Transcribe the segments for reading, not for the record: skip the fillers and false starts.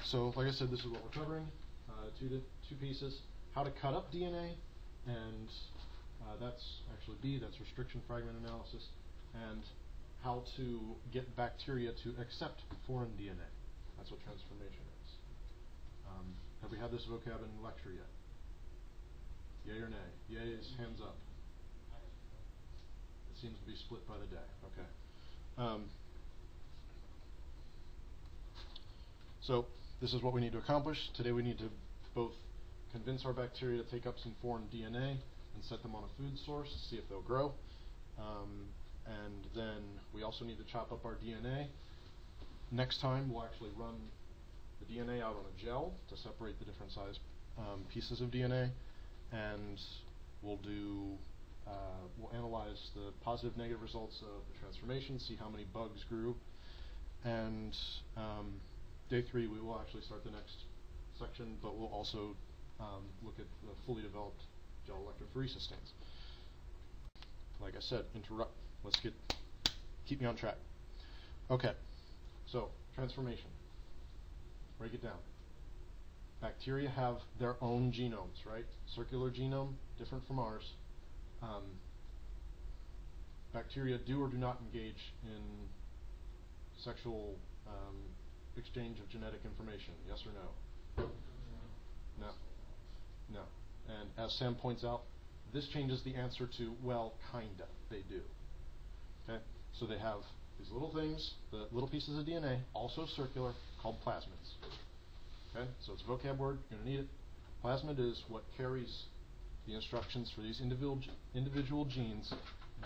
so like I said, this is what we're covering, two pieces. How to cut up DNA, and that's actually B, that's restriction fragment analysis, and how to get bacteria to accept foreign DNA. That's what transformation is. Have we had this vocab in lecture yet? Yay or nay? Yay is hands up. It seems to be split by the day. Okay. So this is what we need to accomplish. Today we need to both convince our bacteria to take up some foreign DNA and set them on a food source to see if they'll grow. And then we also need to chop up our DNA. Next time we'll actually run the DNA out on a gel to separate the different size pieces of DNA, and we'll analyze the positive, negative results of the transformation, see how many bugs grew, and day 3 we will actually start the next section, but we'll also look at the fully developed gel electrophoresis stains. Like I said, let's keep me on track. Okay, so transformation. Break it down. Bacteria have their own genomes, right? Circular genome, different from ours. Bacteria do or do not engage in sexual exchange of genetic information, yes or no? No. No. And as Sam points out, this changes the answer to, well, kinda, they do. Okay? So they have these little things, the little pieces of DNA, also circular, called plasmids. Okay? So it's a vocab word, you're going to need it. Plasmid is what carries the instructions for these individual genes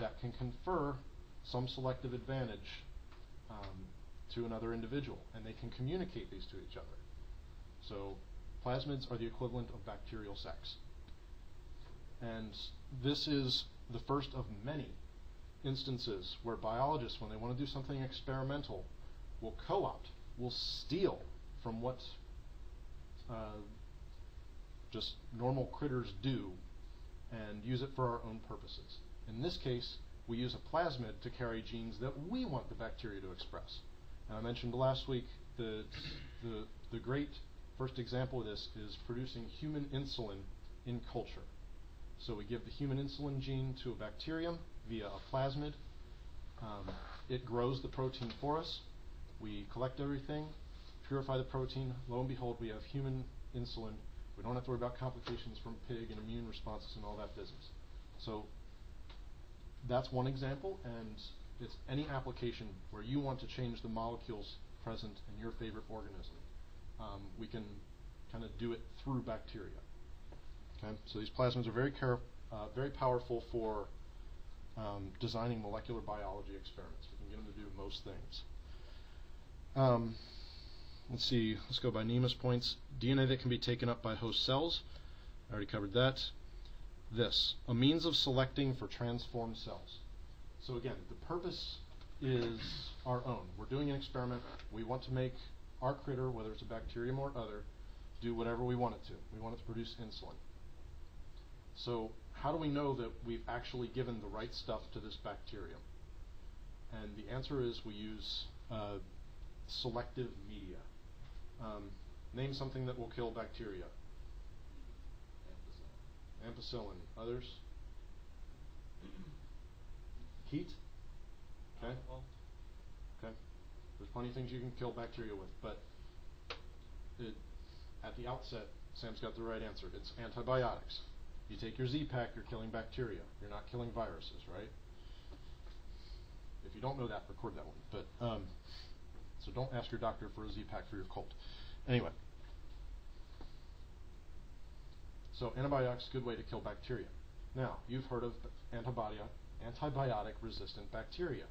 that can confer some selective advantage to another individual, and they can communicate these to each other. So plasmids are the equivalent of bacterial sex. And this is the first of many instances where biologists, when they want to do something experimental, will co-opt, will steal from what just normal critters do and use it for our own purposes. In this case, we use a plasmid to carry genes that we want the bacteria to express. And I mentioned last week the great first example of this is producing human insulin in culture. So we give the human insulin gene to a bacterium via a plasmid. It grows the protein for us. We collect everything, purify the protein. Lo and behold, we have human insulin. We don't have to worry about complications from pig and immune responses and all that business. So that's one example, and it's any application where you want to change the molecules present in your favorite organism. We can kind of do it through bacteria. Okay? So these plasmids are very powerful for designing molecular biology experiments. We can get them to do most things. Let's see, let's go by Nema's points. DNA that can be taken up by host cells. I already covered that. This, a means of selecting for transformed cells. So again, the purpose is our own. We're doing an experiment. We want to make our critter, whether it's a bacterium or other, do whatever we want it to. We want it to produce insulin. So how do we know that we've actually given the right stuff to this bacterium? And the answer is we use selective media. Name something that will kill bacteria. Ampicillin. Others? Heat? Okay. Okay. There's plenty of things you can kill bacteria with, but at the outset, Sam's got the right answer. It's antibiotics. You take your Z-Pak, you're killing bacteria. You're not killing viruses, right? If you don't know that, record that one. But so don't ask your doctor for a Z-Pak for your cold. Anyway. So antibiotics, good way to kill bacteria. Now, you've heard of antibiotic-resistant bacteria.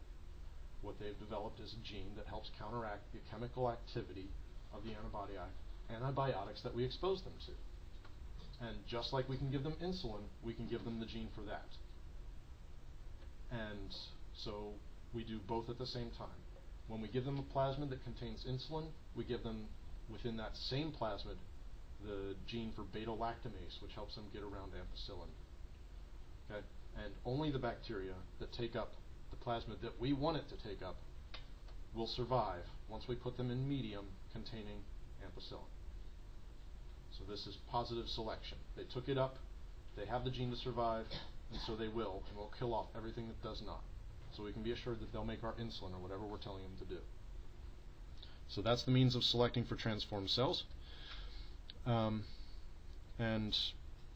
What they've developed is a gene that helps counteract the chemical activity of the antibiotics that we expose them to. And just like we can give them insulin, we can give them the gene for that. And so we do both at the same time. When we give them a plasmid that contains insulin, we give them, within that same plasmid, the gene for beta-lactamase, which helps them get around ampicillin. Okay? And only the bacteria that take up the plasmid that we want it to take up will survive once we put them in medium containing ampicillin. So this is positive selection. They took it up, they have the gene to survive, and so they will, and we'll kill off everything that does not. So we can be assured that they'll make our insulin or whatever we're telling them to do. So that's the means of selecting for transformed cells. And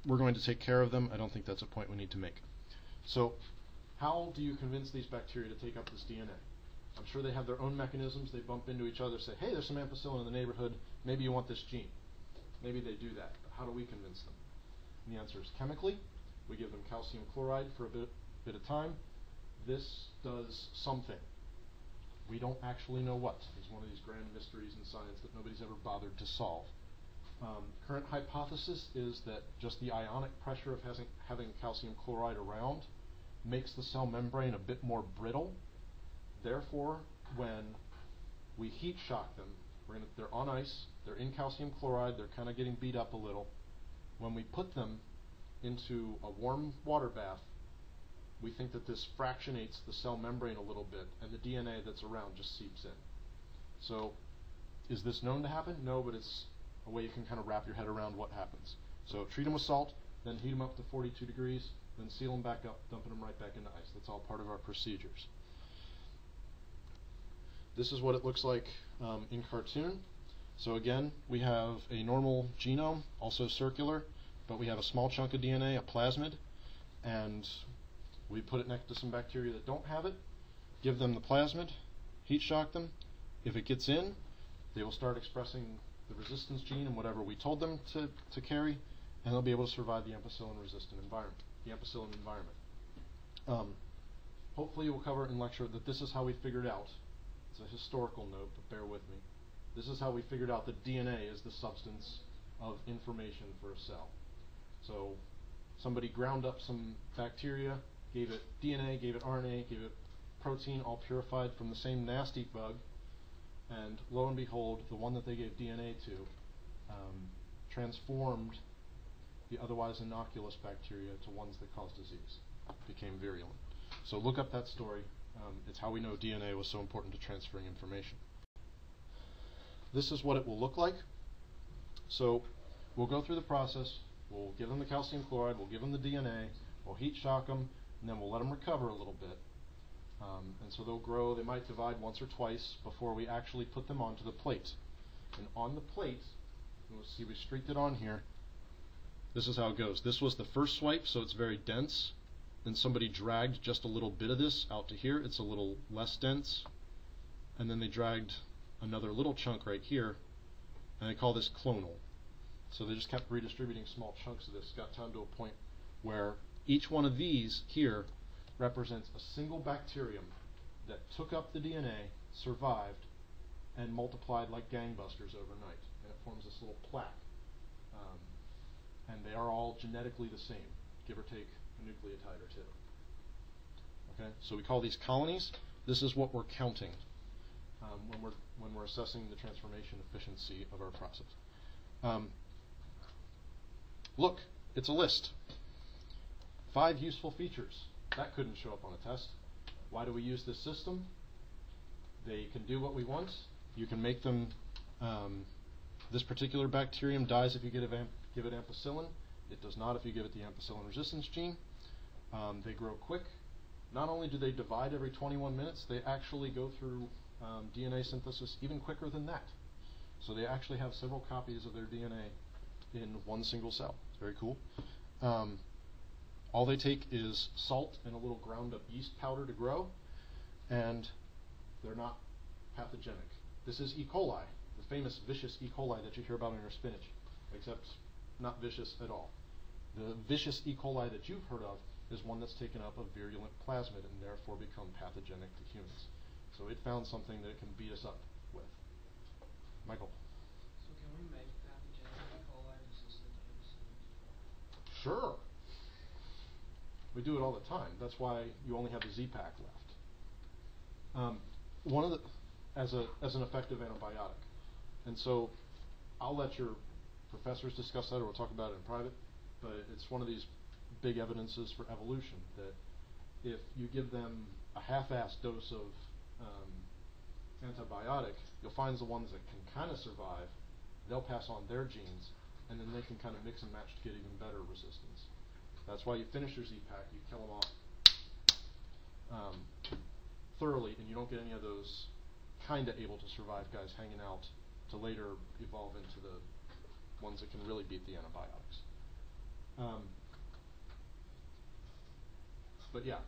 we're going to take care of them. I don't think that's a point we need to make. So how do you convince these bacteria to take up this DNA? I'm sure they have their own mechanisms. They bump into each other, say, hey, there's some ampicillin in the neighborhood. Maybe you want this gene. Maybe they do that. But how do we convince them? And the answer is chemically. We give them calcium chloride for a bit of time. This does something. We don't actually know what. It's one of these grand mysteries in science that nobody's ever bothered to solve. Current hypothesis is that just the ionic pressure of having calcium chloride around makes the cell membrane a bit more brittle. Therefore, when we heat shock them, they're on ice, they're in calcium chloride, they're kind of getting beat up a little. When we put them into a warm water bath, we think that this fractionates the cell membrane a little bit, and the DNA that's around just seeps in. So, is this known to happen? No, but it's a way you can kind of wrap your head around what happens. So treat them with salt, then heat them up to 42 degrees, then seal them back up, dumping them right back into ice. That's all part of our procedures. This is what it looks like in cartoon. So again, we have a normal genome, also circular, but we have a small chunk of DNA, a plasmid, and we put it next to some bacteria that don't have it, give them the plasmid, heat shock them. If it gets in, they will start expressing the resistance gene and whatever we told them to carry, and they'll be able to survive the ampicillin-resistant environment, the ampicillin environment. Hopefully we'll cover in lecture that this is how we figured out. It's a historical note, but bear with me. This is how we figured out that DNA is the substance of information for a cell. So somebody ground up some bacteria, gave it DNA, gave it RNA, gave it protein, all purified from the same nasty bug, and lo and behold, the one that they gave DNA to transformed the otherwise innocuous bacteria to ones that cause disease, became virulent. So look up that story. It's how we know DNA was so important to transferring information. This is what it will look like. So we'll go through the process. We'll give them the calcium chloride, we'll give them the DNA, we'll heat shock them, and then we'll let them recover a little bit. And so they'll grow. They might divide once or twice before we actually put them onto the plate. And on the plate, you'll see we streaked it on here. This is how it goes. This was the first swipe, so it's very dense. Then somebody dragged just a little bit of this out to here. It's a little less dense. And then they dragged another little chunk right here, and they call this clonal. So they just kept redistributing small chunks of this. Got down to a point where each one of these here represents a single bacterium that took up the DNA, survived, and multiplied like gangbusters overnight. And it forms this little plaque. And they are all genetically the same, give or take a nucleotide or two. Okay, so we call these colonies. This is what we're counting when we're assessing the transformation efficiency of our process. Look, it's a list. 5 useful features. That couldn't show up on a test. Why do we use this system? They can do what we want. You can make them, this particular bacterium dies if you give it ampicillin. It does not if you give it the ampicillin resistance gene. They grow quick. Not only do they divide every 21 minutes, they actually go through DNA synthesis even quicker than that. So they actually have several copies of their DNA in one single cell. It's very cool. All they take is salt and a little ground up yeast powder to grow, and they're not pathogenic. This is E. coli, the famous vicious E. coli that you hear about in your spinach, except not vicious at all. The vicious E. coli that you've heard of is one that's taken up a virulent plasmid and therefore become pathogenic to humans. So it found something that it can beat us up with. Michael? So can we make pathogenic E. coli resistant ampicillin? Sure. We do it all the time. That's why you only have the Z-Pak left. As an effective antibiotic. And so I'll let your professors discuss that, or we'll talk about it in private, but it's one of these big evidences for evolution that if you give them a half-assed dose of antibiotic, you'll find the ones that can kind of survive they'll pass on their genes, and then they can kind of mix and match to get even better resistance. That's why you finish your Z-Pack, you kill them off thoroughly, and you don't get any of those kind of able to survive guys hanging out to later evolve into the ones that can really beat the antibiotics. But yeah,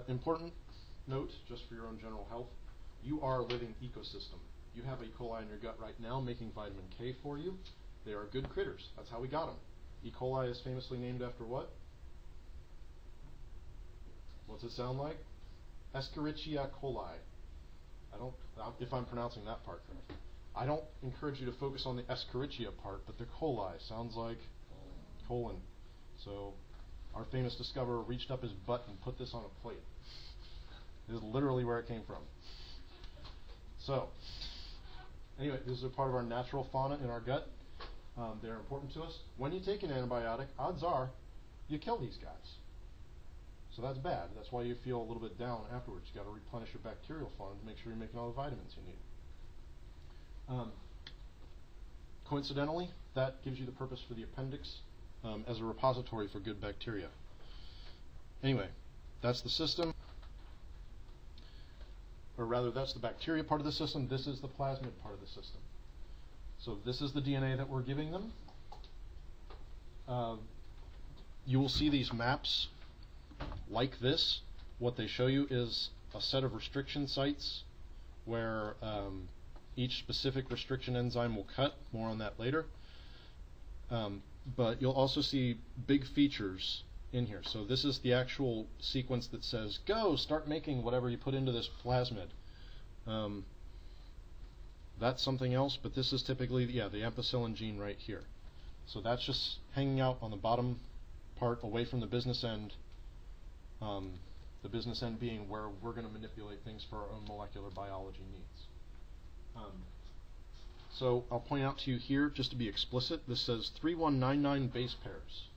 important note, just for your own general health, you are a living ecosystem. You have E. coli in your gut right now making vitamin K for you. They are good critters. That's how we got them. E. coli is famously named after what? What's it sound like? Escherichia coli. If I'm pronouncing that part correctly. I don't encourage you to focus on the Escherichia part, but the coli sounds like colon. So our famous discoverer reached up his butt and put this on a plate. This is literally where it came from. So, anyway, this is a part of our natural fauna in our gut. They're important to us. When you take an antibiotic, odds are you kill these guys. So that's bad. That's why you feel a little bit down afterwards. You've got to replenish your bacterial fauna to make sure you're making all the vitamins you need. Coincidentally, that gives you the purpose for the appendix as a repository for good bacteria. Anyway, that's the system. Or rather, that's the bacteria part of the system. This is the plasmid part of the system. So this is the DNA that we're giving them. You will see these maps like this. What they show you is a set of restriction sites where each specific restriction enzyme will cut. More on that later. But you'll also see big features in here. So this is the actual sequence that says, go, start making whatever you put into this plasmid. That's something else, but this is typically, the ampicillin gene right here. So that's just hanging out on the bottom part away from the business end. The business end being where we're going to manipulate things for our own molecular biology needs. So I'll point out to you here, just to be explicit, this says 3199 base pairs.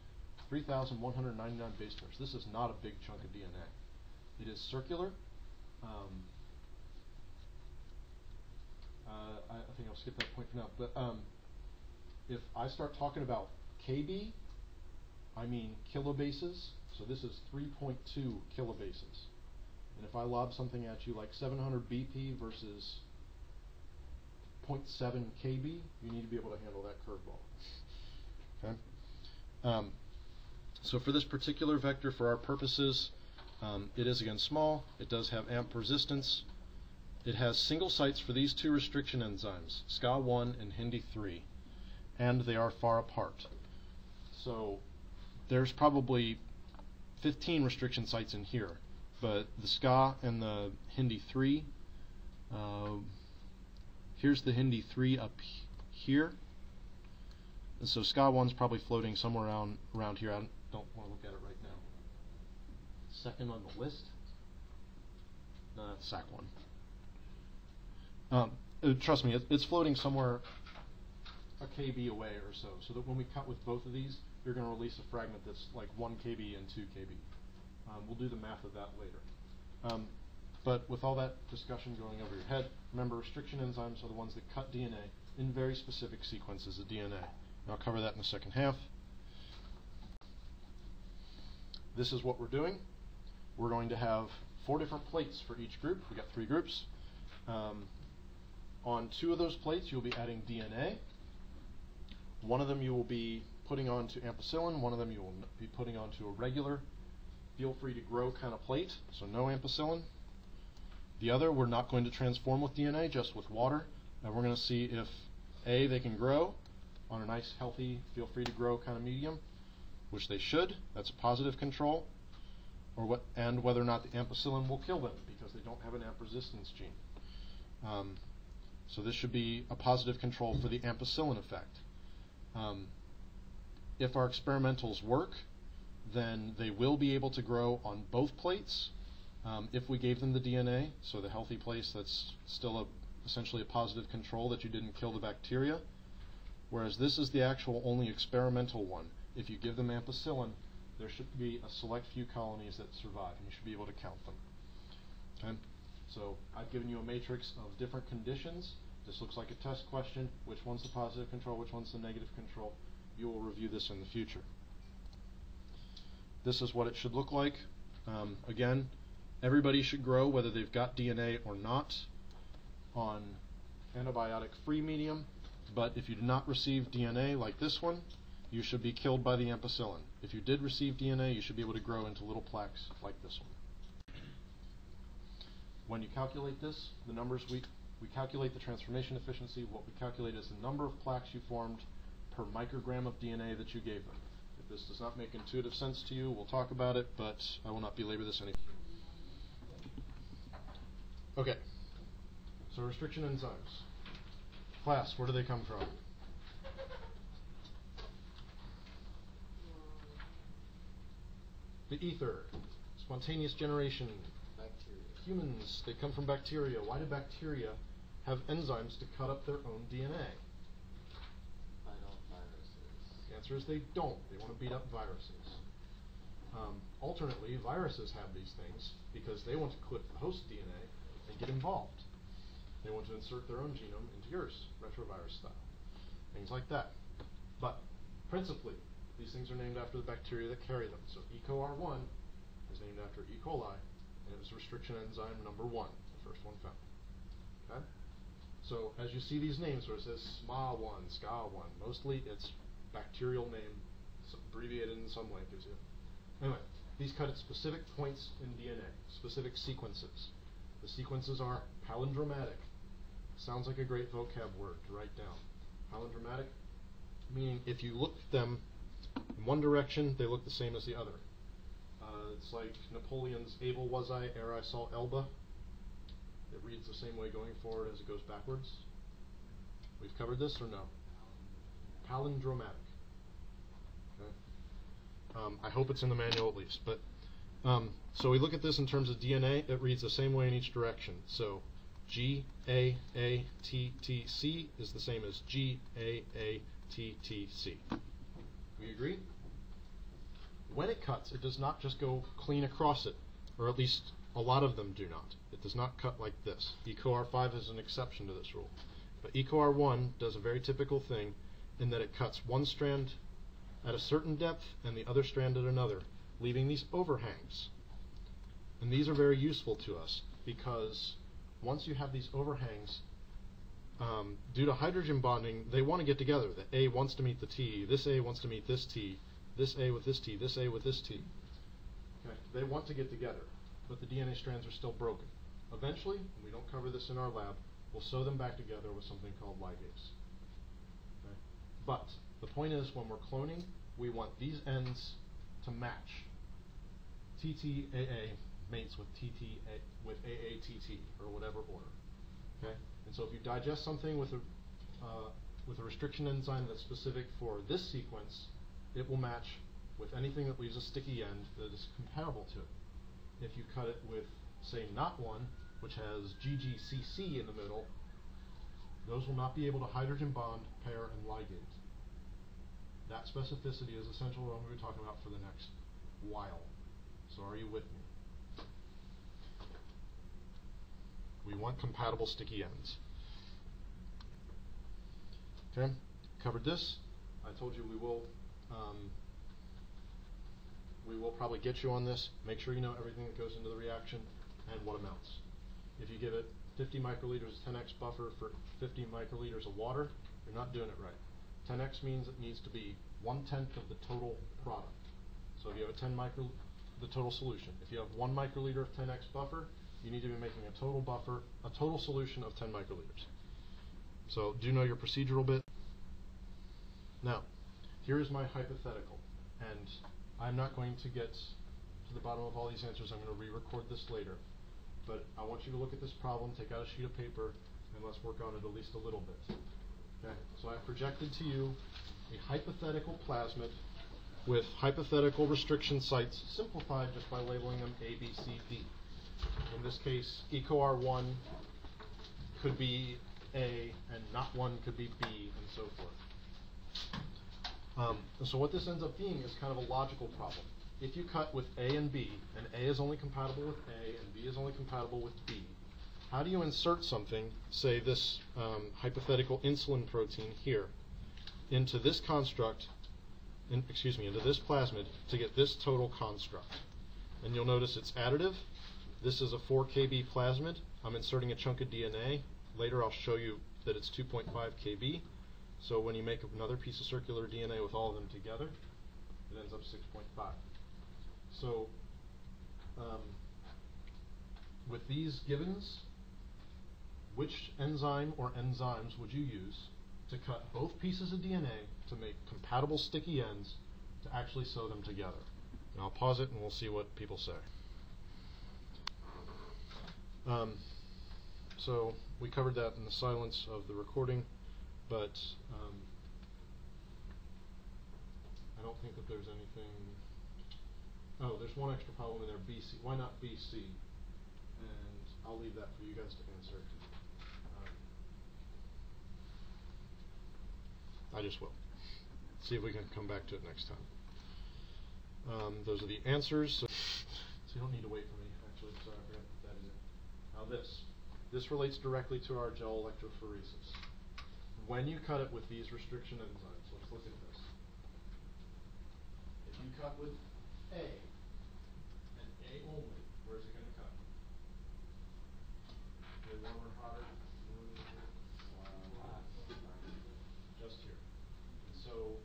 3,199 base pairs. This is not a big chunk of DNA. It is circular. I think I'll skip that point for now. But if I start talking about KB, I mean kilobases. So this is 3.2 kilobases. And if I lob something at you like 700 BP versus 0.7 KB, you need to be able to handle that curveball. Okay. So for this particular vector, for our purposes, it is again small. It does have AMP resistance. It has single sites for these two restriction enzymes, SCA1 and Hindi3, and they are far apart. So there's probably 15 restriction sites in here, but the SCA and the Hindi3, here's the Hindi3 up here. And so SCA1's probably floating somewhere around here. I don't want to look at it right now. Second on the list? No, that's SAC1. Trust me, it's floating somewhere a kb away or so that when we cut with both of these, you're going to release a fragment that's like 1 kb and 2 kb. We'll do the math of that later. But with all that discussion going over your head, remember restriction enzymes are the ones that cut DNA in very specific sequences of DNA. And I'll cover that in the second half. This is what we're doing. We're going to have 4 different plates for each group. We've got 3 groups. On 2 of those plates, you'll be adding DNA. One of them you will be putting onto ampicillin. One of them you will be putting onto a regular feel free to grow kind of plate, so no ampicillin. The other, we're not going to transform with DNA, just with water. And we're going to see if A, they can grow on a nice, healthy, feel free to grow kind of medium, which they should. That's a positive control. And whether or not the ampicillin will kill them because they don't have an AMP resistance gene. So this should be a positive control for the ampicillin effect. If our experimentals work, then they will be able to grow on both plates if we gave them the DNA. So the healthy place, that's still essentially a positive control that you didn't kill the bacteria. Whereas this is the actual only experimental one. If you give them ampicillin, there should be a select few colonies that survive, and you should be able to count them. Okay? So I've given you a matrix of different conditions This looks like a test question. Which one's the positive control? Which one's the negative control? You will review this in the future. This is what it should look like. Again, everybody should grow whether they've got DNA or not on antibiotic-free medium, but if you do not receive DNA like this one, you should be killed by the ampicillin. If you did receive DNA, you should be able to grow into little plaques like this one. When you calculate this, the numbers we calculate the transformation efficiency. What we calculate is the number of plaques you formed per microgram of DNA that you gave them. If this does not make intuitive sense to you, we'll talk about it, but I will not belabor this any further. Okay, so restriction enzymes. Class, where do they come from? The ether, spontaneous generation, bacteria. Humans, they come from bacteria. Why do bacteria have enzymes to cut up their own DNA? Fight off viruses. The answer is they don't. They want to beat up viruses. Alternately, viruses have these things because they want to clip the host DNA and get involved. They want to insert their own genome into yours, retrovirus style. Things like that. But principally, these things are named after the bacteria that carry them. So EcoR1 is named after E. coli, and it was restriction enzyme number 1, the first one found. Okay? So as you see these names where it says SMA1, SCA1, mostly it's bacterial name, abbreviated in some way, gives you. Anyway, these cut at specific points in DNA, specific sequences. The sequences are palindromatic. Sounds like a great vocab word to write down. Palindromatic, meaning if you look at them in one direction, they look the same as the other. It's like Napoleon's able was I ere I saw Elba. It reads the same way going forward as it goes backwards. We've covered this or no? Palindromatic. Okay. I hope it's in the manual at least. But so we look at this in terms of DNA. It reads the same way in each direction. So GAATTC is the same as GAATTC. We agree? When it cuts, it does not just go clean across it, or at least a lot of them do not. It does not cut like this. EcoR5 is an exception to this rule. But EcoR1 does a very typical thing in that it cuts one strand at a certain depth and the other strand at another, leaving these overhangs. And these are very useful to us because once you have these overhangs, due to hydrogen bonding, they want to get together. The A wants to meet the T, this A wants to meet this T, this A with this T, this A with this T. Okay. They want to get together, but the DNA strands are still broken. Eventually, and we don't cover this in our lab, we'll sew them back together with something called ligase. Okay. But the point is, when we're cloning, we want these ends to match. TTAA mates with AATT, or whatever order. Okay? And so if you digest something with a restriction enzyme that's specific for this sequence, it will match with anything that leaves a sticky end that is compatible to it. If you cut it with, say, not one, which has GGCC in the middle, those will not be able to hydrogen bond, pair, and ligate. That specificity is essential to what I'm going to be talking about for the next while. So are you with me? We want compatible sticky ends. Okay, covered this. I told you we will probably get you on this. Make sure you know everything that goes into the reaction and what amounts. If you give it 50 microliters of 10x buffer for 50 microliters of water, you're not doing it right. 10x means it needs to be 1/10 of the total product. So if you have the total solution. If you have 1 microliter of 10x buffer, you need to be making a total solution of 10 microliters. So do you know your procedural bit? Now, here is my hypothetical, and I'm not going to get to the bottom of all these answers. I'm going to re-record this later. But I want you to look at this problem, take out a sheet of paper, and let's work on it at least a little bit. Okay? So I've projected to you a hypothetical plasmid with hypothetical restriction sites, simplified just by labeling them A, B, C, D. In this case, EcoR1 could be A, and not 1 could be B, and so forth. So what this ends up being is kind of a logical problem. If you cut with A and B, and A is only compatible with A, and B is only compatible with B, how do you insert something, say this hypothetical insulin protein here, into this construct, into this plasmid to get this total construct? And you'll notice it's additive. This is a 4 kb plasmid. I'm inserting a chunk of DNA. Later I'll show you that it's 2.5 kb. So when you make another piece of circular DNA with all of them together, it ends up 6.5. So with these givens, which enzyme or enzymes would you use to cut both pieces of DNA to make compatible sticky ends to actually sew them together? And I'll pause it and we'll see what people say. So we covered that in the silence of the recording, but I don't think that there's anything. Oh, there's one extra problem in there, BC. Why not BC? And I'll leave that for you guys to answer. I just will. See if we can come back to it next time. Those are the answers. So you don't need to wait for me. Actually, sorry, I forgot to put that in there. Now this relates directly to our gel electrophoresis. When you cut it with these restriction enzymes, let's look at this. If you cut with A, and A only, where's it going to cut? Warmer, hotter? Just here. And so,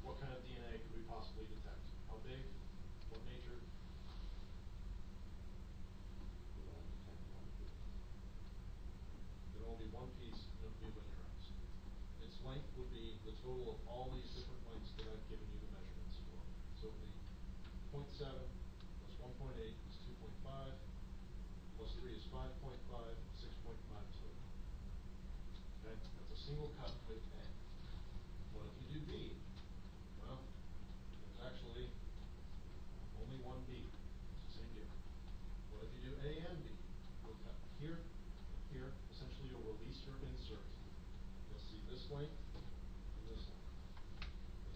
what kind of DNA could we possibly detect? How big? What nature? There will only be one piece, and it will be linearized. Its length would be the total of all these different lengths that I've given you the measurements for. So it would be 0.7 plus 1.8 is 2.5, plus 3 is 5.5, 6.5 total. Okay? That's a single cut with A. What if you do B? Well, there's actually only one B. It's the same deal. What if you do A and B? You'll cut here and here. Essentially, you'll release your insert. You'll see this length and this length.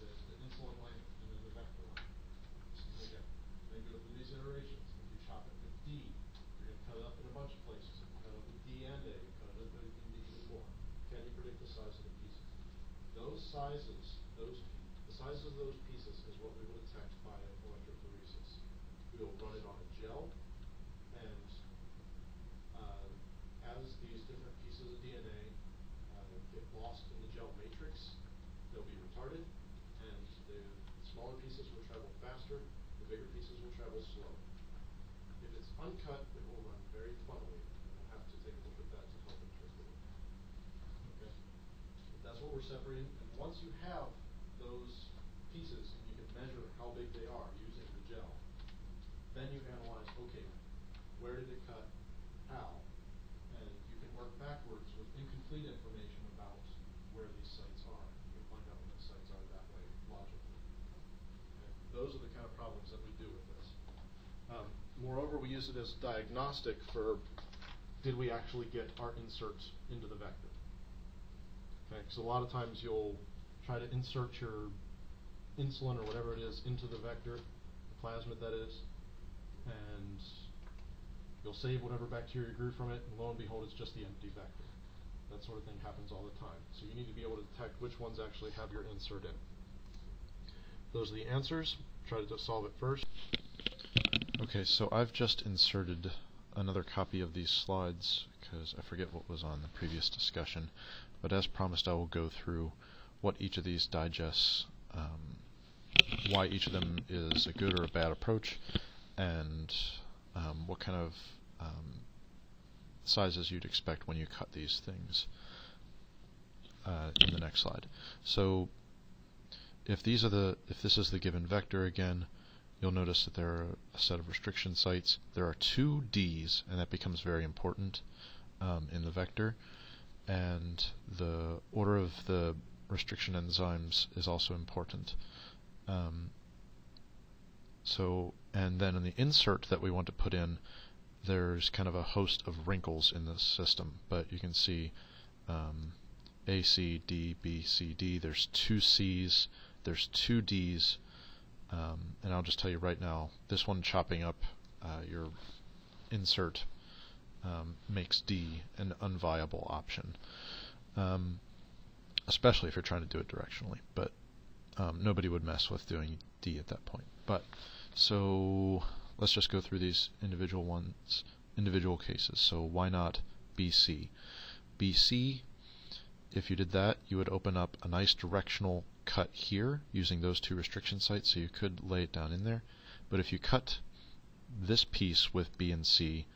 There's the insulin length and then the vector length. Again, then go through these iterations. If you chop it with D, you're going to cut it up in a bunch of places. If you cut it with D and A, you cut it up into even more. Can you predict the size of the pieces? Those sizes, the sizes of those pieces is what we would detect by electrophoresis. We will run it on a gel, and as these different pieces of DNA get lost in the gel matrix, they'll be retarded, and the smaller pieces will travel faster, the bigger pieces will travel slower. If it's uncut, it will run very funnily, and we'll have to take a look at that to help interpret it. Okay? But that's what we're separating, and once you have those pieces, and you can measure how big they are using the gel, then you analyze, okay, where did it cut, how, and you can work backwards with incomplete information about where these sites are. You can find out where the sites are that way logically. Okay? Those are the kind of problems that we do with this. Moreover, we use it as diagnostic for, did we actually get our inserts into the vector? Okay, because a lot of times you'll try to insert your insulin or whatever it is into the vector, the plasmid that is, and you'll save whatever bacteria grew from it, and lo and behold, it's just the empty vector. That sort of thing happens all the time. So you need to be able to detect which ones actually have your insert in. Those are the answers. Try to solve it first. Okay, so I've just inserted another copy of these slides because I forget what was on the previous discussion, but as promised I will go through what each of these digests, why each of them is a good or a bad approach, and what kind of sizes you'd expect when you cut these things in the next slide. So if this is the given vector again, you'll notice that there are a set of restriction sites. There are 2 Ds, and that becomes very important in the vector, and the order of the restriction enzymes is also important. And then in the insert that we want to put in, there's kind of a host of wrinkles in this system, but you can see A, C, D, B, C, D. There's 2 Cs, there's 2 Ds, and I'll just tell you right now, this one chopping up your insert makes D an unviable option, especially if you're trying to do it directionally. But nobody would mess with doing D at that point. But so let's just go through these individual cases. So why not BC? BC, if you did that, you would open up a nice directional cut here using those two restriction sites, so you could lay it down in there. But if you cut this piece with B and C,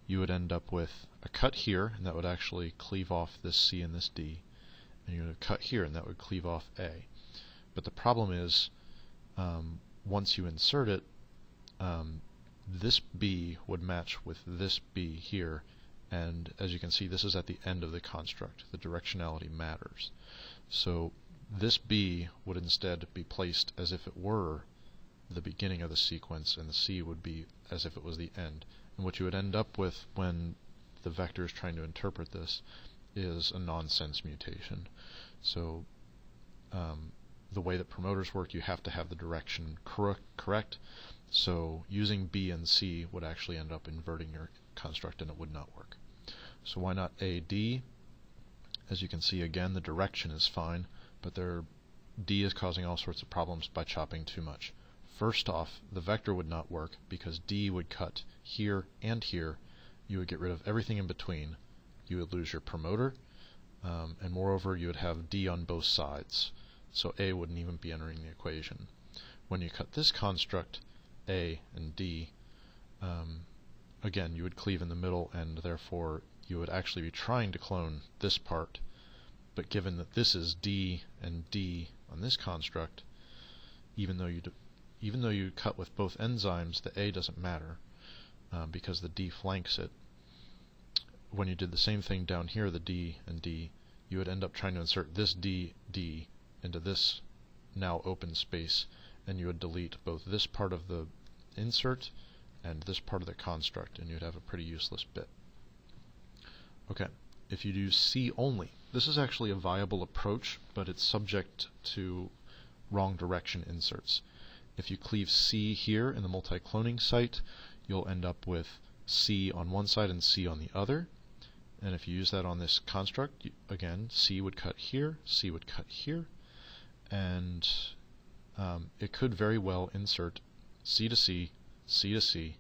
you would end up with a cut here, and that would actually cleave off this C and this D, and you would cut here, and that would cleave off A. But the problem is, once you insert it, this B would match with this B here, and as you can see, this is at the end of the construct. The directionality matters. So this B would instead be placed as if it were the beginning of the sequence, and the C would be as if it was the end. And what you would end up with when the vector is trying to interpret this is a nonsense mutation. So the way that promoters work, you have to have the direction correct. So using B and C would actually end up inverting your construct, and it would not work. So why not AD? As you can see, again, the direction is fine, but D is causing all sorts of problems by chopping too much. First off, the vector would not work because D would cut here and here. You would get rid of everything in between. You would lose your promoter, and moreover, you would have D on both sides. So A wouldn't even be entering the equation. When you cut this construct, A and D, again, you would cleave in the middle, and therefore you would actually be trying to clone this part. But given that this is D and D on this construct, even though you cut with both enzymes, the A doesn't matter because the D flanks it. When you did the same thing down here, the D and D, you would end up trying to insert this D into this now open space, and you would delete both this part of the insert and this part of the construct, and you'd have a pretty useless bit. Okay, if you do C only, this is actually a viable approach, but it's subject to wrong direction inserts. If you cleave C here in the multi-cloning site, you'll end up with C on one side and C on the other. And if you use that on this construct, again, C would cut here, C would cut here, and it could very well insert C to C, C to C,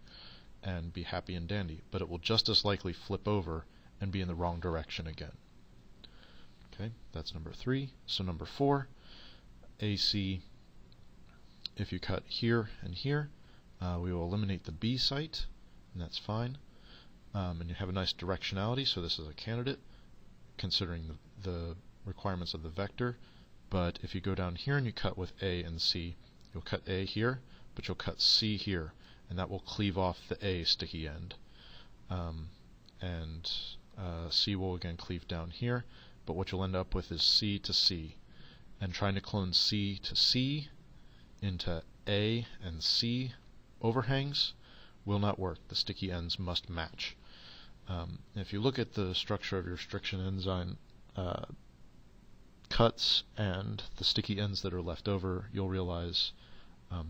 and be happy and dandy, but it will just as likely flip over and be in the wrong direction again. Okay, that's number 3. So number 4, AC, if you cut here and here, we will eliminate the B site, and that's fine. And you have a nice directionality, so this is a candidate, considering the requirements of the vector. But if you go down here and you cut with A and C, you'll cut A here, but you'll cut C here, and that will cleave off the A sticky end. C will again cleave down here, but what you'll end up with is C to C. And trying to clone C to C into A and C overhangs will not work. The sticky ends must match. If you look at the structure of your restriction enzyme cuts and the sticky ends that are left over, you'll realize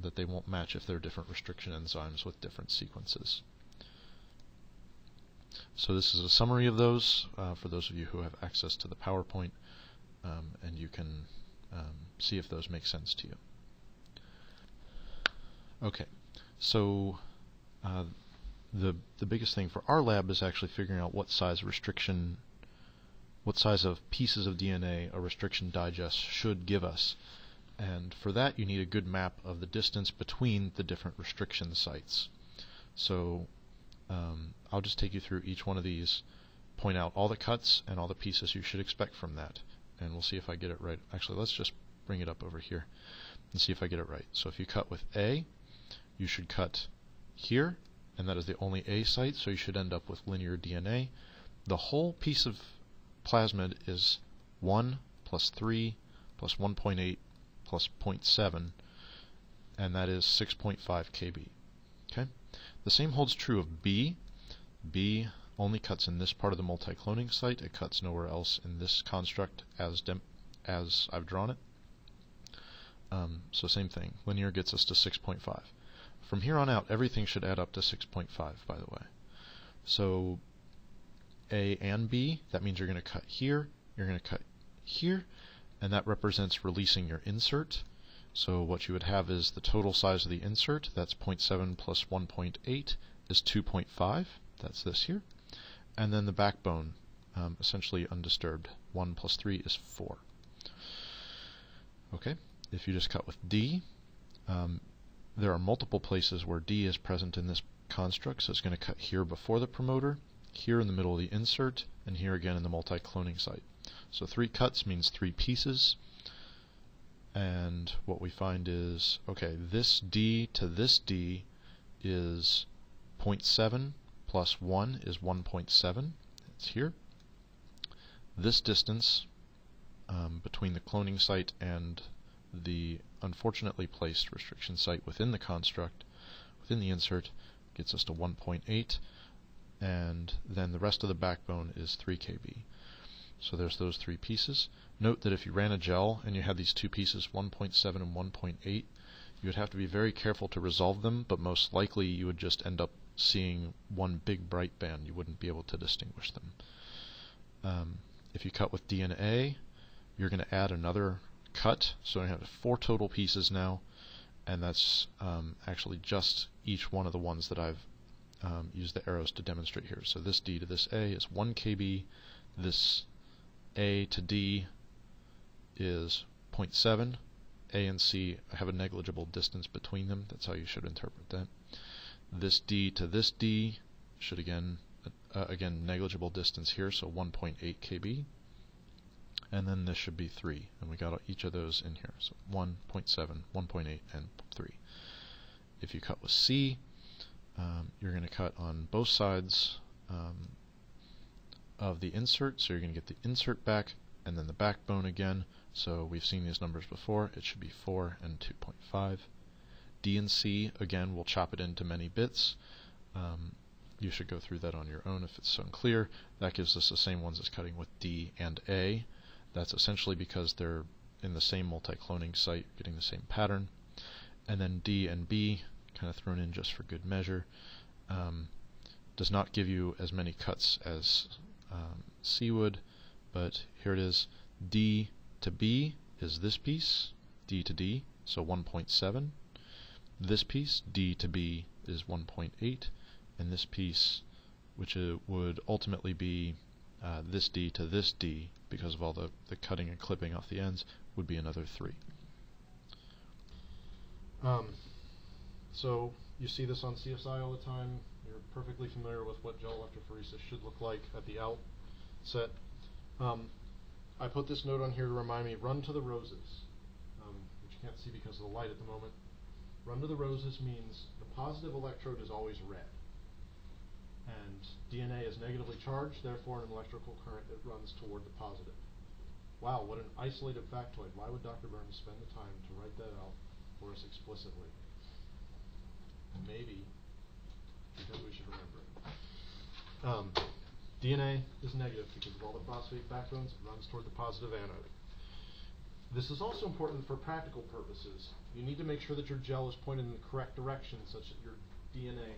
that they won't match if they're different restriction enzymes with different sequences. So this is a summary of those for those of you who have access to the PowerPoint, and you can see if those make sense to you. Okay, so the biggest thing for our lab is actually figuring out what size of pieces of DNA a restriction digest should give us. And for that, you need a good map of the distance between the different restriction sites. So I'll just take you through each one of these, point out all the cuts and all the pieces you should expect from that, and we'll see if I get it right. Actually, let's just bring it up over here and see if I get it right. So if you cut with A, you should cut here, and that is the only A site, so you should end up with linear DNA. The whole piece of plasmid is 1 plus 3 plus 1.8 plus 0.7, and that is 6.5 kb. Okay? The same holds true of B. B only cuts in this part of the multi-cloning site. It cuts nowhere else in this construct as I've drawn it. So same thing. Linear gets us to 6.5. From here on out, everything should add up to 6.5, by the way. So A and B, that means you're going to cut here, you're going to cut here, and that represents releasing your insert. So what you would have is the total size of the insert, that's 0.7 plus 1.8 is 2.5, that's this here. And then the backbone, essentially undisturbed, 1 plus 3 is 4. Okay, if you just cut with D, there are multiple places where D is present in this construct, so it's going to cut here before the promoter, here in the middle of the insert, and here again in the multi-cloning site. So 3 cuts means 3 pieces, and what we find is, okay, this D to this D is 0.7 plus 1 is 1.7, it's here. This distance between the cloning site and the unfortunately placed restriction site within the construct, within the insert, gets us to 1.8, and then the rest of the backbone is 3 kb. So there's those 3 pieces. Note that if you ran a gel and you had these 2 pieces, 1.7 and 1.8, you would have to be very careful to resolve them, but most likely you would just end up seeing one big bright band. You wouldn't be able to distinguish them. If you cut with D and A, you're going to add another cut, so I have 4 total pieces now, and that's actually just each one of the ones that I've used the arrows to demonstrate here. So this D to this A is 1 kb, this A to D is 0.7, A and C have a negligible distance between them, that's how you should interpret that. This D to this D should again negligible distance here, so 1.8 kb. And then this should be 3, and we got each of those in here. So 1.7, 1.8, and 3. If you cut with C, you're going to cut on both sides of the insert, so you're going to get the insert back, and then the backbone again. So we've seen these numbers before. It should be 4 and 2.5. D and C, again, we'll chop it into many bits. You should go through that on your own if it's unclear. That gives us the same ones as cutting with D and A. That's essentially because they're in the same multi-cloning site, getting the same pattern. And then D and B, kind of thrown in just for good measure, does not give you as many cuts as C would, but here it is. D to B is this piece, D to D, so 1.7. This piece, D to B, is 1.8, and this piece, which would ultimately be this D to this D, because of all the cutting and clipping off the ends, would be another 3. So you see this on CSI all the time. You're perfectly familiar with what gel electrophoresis should look like at the outset. I put this note on here to remind me, run to the roses, which you can't see because of the light at the moment. Run to the roses means the positive electrode is always red, and DNA is negatively charged, therefore an electrical current that runs toward the positive. Wow, what an isolated factoid. Why would Dr. Burns spend the time to write that out for us explicitly? Maybe because we should remember it. DNA is negative because of all the phosphate backbones. It runs toward the positive anode. This is also important for practical purposes. You need to make sure that your gel is pointed in the correct direction such that your DNA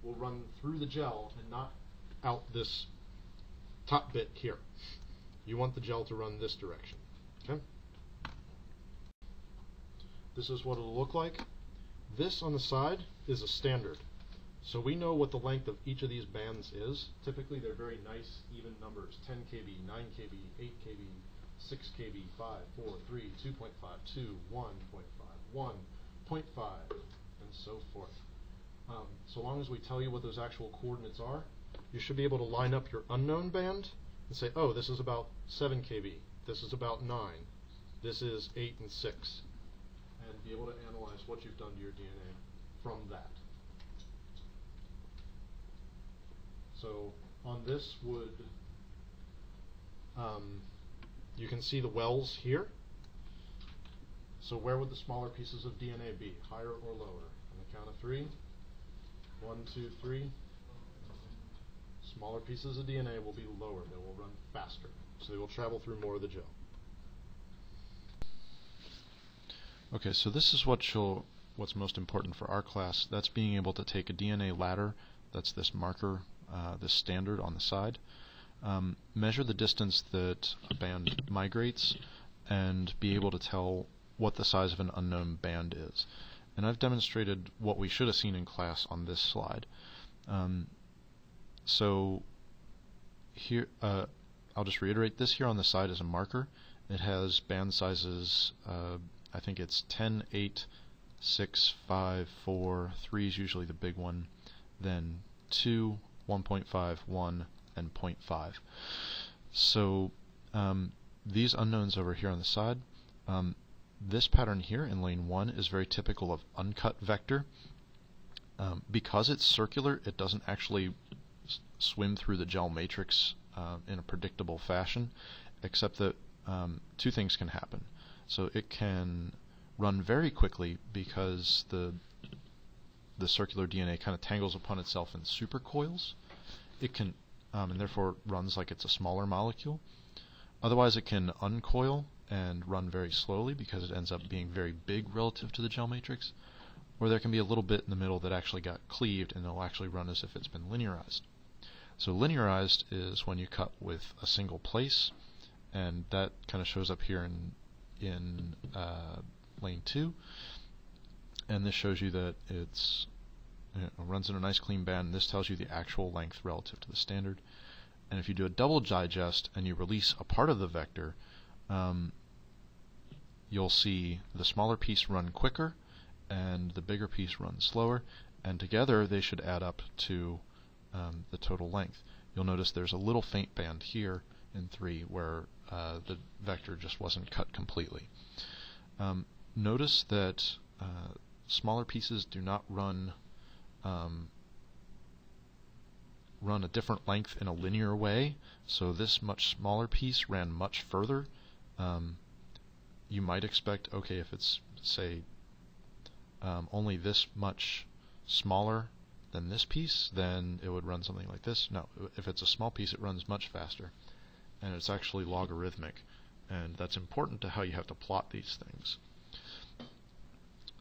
will run through the gel and not out this top bit here. You want the gel to run this direction. Okay? This is what it'll look like. This on the side is a standard. So we know what the length of each of these bands is. Typically they're very nice, even numbers. 10 kb, 9 kb, 8 kb, 6 kb, 5, 4, 3, 2.5, 2, 1.5, 1.5, and so forth. So long as we tell you what those actual coordinates are, you should be able to line up your unknown band and say, oh, this is about 7 kb, this is about 9, this is 8 and 6, and be able to analyze what you've done to your DNA from that. So on this would, you can see the wells here. So where would the smaller pieces of DNA be, higher or lower? On the count of 3. 1, 2, 3. Smaller pieces of DNA will be lower. They will run faster. So they will travel through more of the gel. Okay, so this is what's most important for our class. That's being able to take a DNA ladder, that's this marker, this standard on the side, measure the distance that a band migrates and be able to tell what the size of an unknown band is. And I've demonstrated what we should have seen in class on this slide. So here, I'll just reiterate, this here on the side is a marker. It has band sizes, I think it's 10, 8, 6, 5, 4, 3 is usually the big one, then 2, 1.5, 1, and 0.5. So these unknowns over here on the side, this pattern here in lane 1 is very typical of uncut vector. Because it's circular, it doesn't actually swim through the gel matrix in a predictable fashion, except that two things can happen. So it can run very quickly because the circular DNA kind of tangles upon itself in supercoils. It can, and therefore runs like it's a smaller molecule. Otherwise, it can uncoil and run very slowly because it ends up being very big relative to the gel matrix. Or there can be a little bit in the middle that actually got cleaved and it'll actually run as if it's been linearized. So linearized is when you cut with a single place, and that kind of shows up here in lane 2. And this shows you that it runs in a nice clean band, and this tells you the actual length relative to the standard. And if you do a double digest and you release a part of the vector, you'll see the smaller piece run quicker and the bigger piece runs slower, and together they should add up to the total length. You'll notice there's a little faint band here in 3 where the vector just wasn't cut completely. Notice that smaller pieces do not run a different length in a linear way, so this much smaller piece ran much further. You might expect, okay, if it's, say, only this much smaller than this piece, then it would run something like this. No, if it's a small piece, it runs much faster, and it's actually logarithmic, and that's important to how you have to plot these things.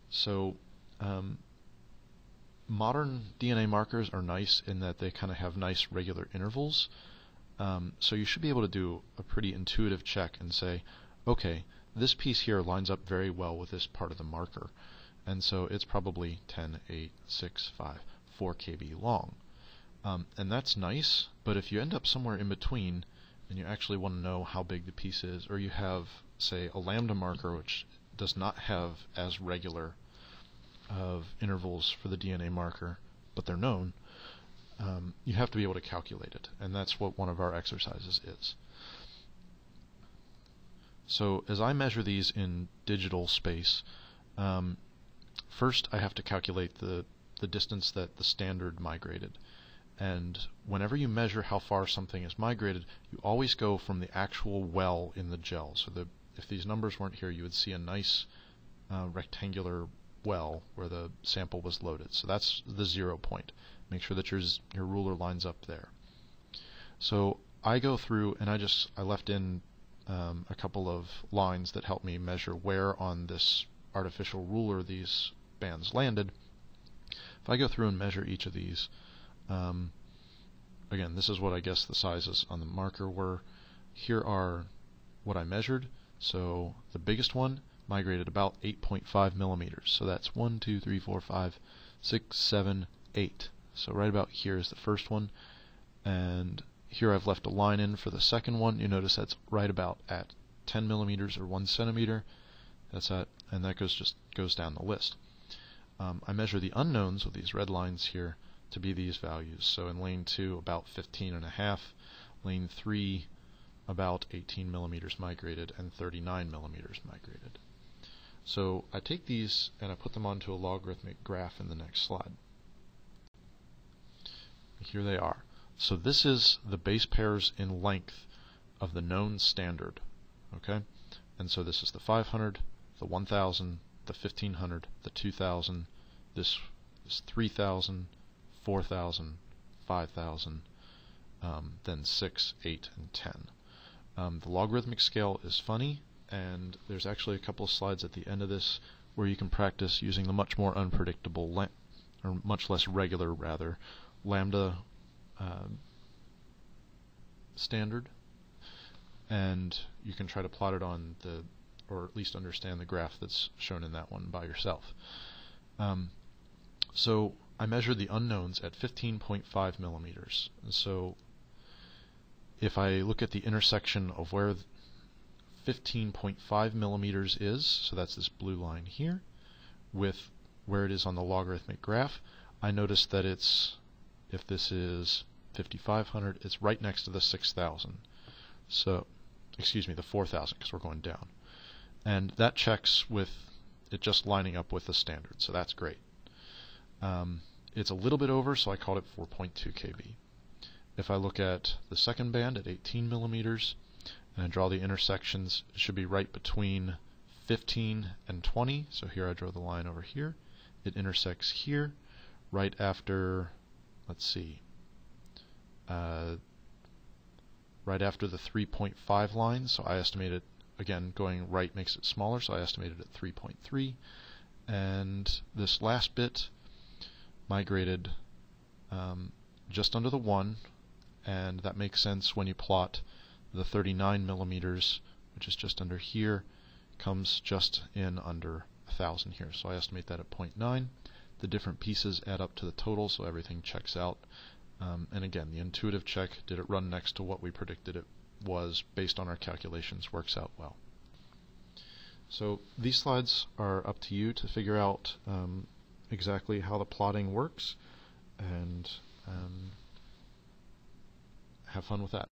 So modern DNA markers are nice in that they kind of have nice regular intervals, so you should be able to do a pretty intuitive check and say, okay, this piece here lines up very well with this part of the marker, and so it's probably 10, 8, 6, 5, 4 kb long. And that's nice, but if you end up somewhere in between and you actually want to know how big the piece is, or you have, say, a lambda marker which does not have as regular of intervals for the DNA marker, but they're known, you have to be able to calculate it, and that's what one of our exercises is. So as I measure these in digital space, first I have to calculate the distance that the standard migrated. And whenever you measure how far something is migrated, you always go from the actual well in the gel. So if these numbers weren't here, you would see a nice rectangular well where the sample was loaded. So that's the 0 point. Make sure that your ruler lines up there. So I go through and I left in a couple of lines that help me measure where on this artificial ruler these bands landed. If I go through and measure each of these, again, this is what I guess the sizes on the marker were. Here are what I measured. So the biggest one migrated about 8.5 millimeters. So that's 1, 2, 3, 4, 5, 6, 7, 8. So right about here is the first one. And here I've left a line in for the second one. You notice that's right about at 10 millimeters or 1 centimeter. That's at, and that goes down the list. I measure the unknowns with these red lines here to be these values. So in lane 2, about 15.5, lane 3, about 18 millimeters migrated, and 39 millimeters migrated. So I take these and I put them onto a logarithmic graph in the next slide. Here they are. So this is the base pairs in length of the known standard. Okay? And so this is the 500, the 1000, the 1500, the 2000, this is 3000, 4000, 5000, then 6, 8, and 10. The logarithmic scale is funny, and there's actually a couple of slides at the end of this where you can practice using the much more unpredictable, or much less regular, rather, lambda standard, and you can try to plot it on the, or at least understand the graph that's shown in that one by yourself. So I measured the unknowns at 15.5 millimeters. So if I look at the intersection of where 15.5 millimeters is, so that's this blue line here, with where it is on the logarithmic graph, I notice that it's, if this is 5500, it's right next to the 6000. So, excuse me, the 4000, because we're going down. And that checks with it just lining up with the standard, so that's great. It's a little bit over, so I called it 4.2 kb. If I look at the second band at 18 millimeters, and I draw the intersections, it should be right between 15 and 20. So here I draw the line over here. It intersects here, right after, let's see, right after the 3.5 line. So I estimated, again, going right makes it smaller, so I estimated at 3.3. And this last bit migrated just under the 1, and that makes sense when you plot the 39 millimeters, which is just under here, comes just in under 1000 here. So I estimate that at 0.9. The different pieces add up to the total, so everything checks out. And again, the intuitive check, did it run next to what we predicted it was based on our calculations, works out well. So these slides are up to you to figure out exactly how the plotting works, and have fun with that.